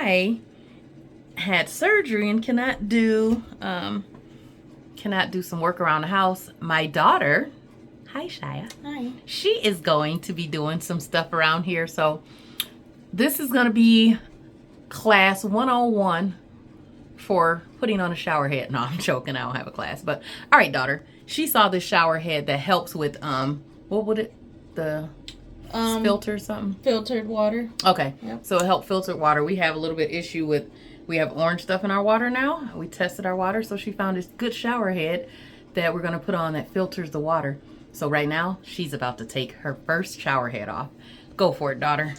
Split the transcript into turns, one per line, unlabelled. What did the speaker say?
I had surgery and cannot do some work around the house, my daughter, hi Shia.
Hi.
She is going to be doing some stuff around here. So this is going to be class 101 for putting on a shower head. No, I'm joking. I don't have a class. But all right, daughter. She saw this shower head that helps with what would it filter or something?
Filtered water.
Okay.
Yep.
So it helped filter water. We have a little bit issue with we have orange stuff in our water now. We tested our water, so she found this good shower head that we're going to put on that filters the water. So right now, she's about to take her first shower head off. Go for it, daughter.